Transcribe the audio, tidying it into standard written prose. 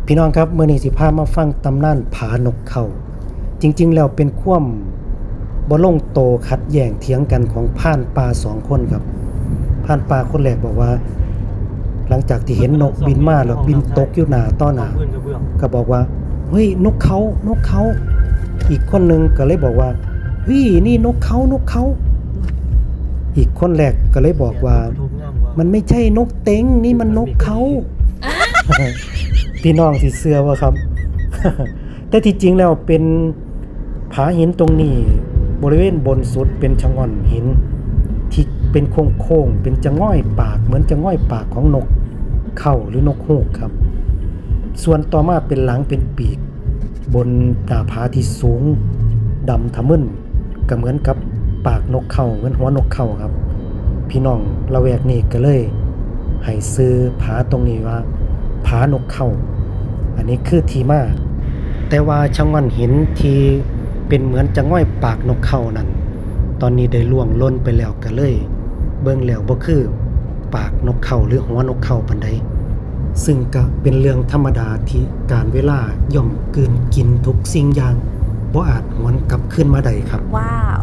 พี่น้องครับมื้อนี้สิพามาฟังตำนานผานกเขาจริงๆแล้วเป็นความบ่ลงโตขัดแย้งเถียงกันของพรานป่า2คนครับพรานป่าคนแรกบอกว่า หลังจากที่เห็นนกบินมาแล้วบินตกอยู่หน้าต่อหน้าก็บอกว่าเฮ้ยนกเขาอีกคนนึงก็เลยบอกว่าเฮ้ยนี่นกเขาอีกคนแรกก็เลยบอกว่ามันไม่ใช่นกเต็งนี่มันนกเขา พี่น้องสิเชื่อบ่ครับ แต่ที่จริงแล้วเป็นผาหินตรงนี้บริเวณบนสุดเป็นชะง่อนหินที่เป็นโค้งๆเป็นจะง่อยปากเหมือนจะง่อยปากของนกเขาหรือนกฮูกครับส่วนต่อมาเป็นหลังเป็นปีกบนหน้าผาที่สูงดำทะมึนก็เหมือนกับปากนกเขาเหมือนหัวนกเขาครับ พี่น้องละแวกนี้ก็เลยให้ซื้อผาตรงนี้ว่าผานกเขาอันนี้คือที่มาแต่ว่าชะง่อนหินที่เป็นเหมือนจะง่อยปากนกเขานั่นตอนนี้ได้ล่วงล้นไปแล้วก็เลยเบิ่งแล้วบ่คือปากนกเขาหรือหัวนกเขาปานใดซึ่งก็เป็นเรื่องธรรมดาที่การเวลาย่อมกลืนกินทุกสิ่งอย่างบ่อาจหวนกลับคืนมาได้ครับว้าว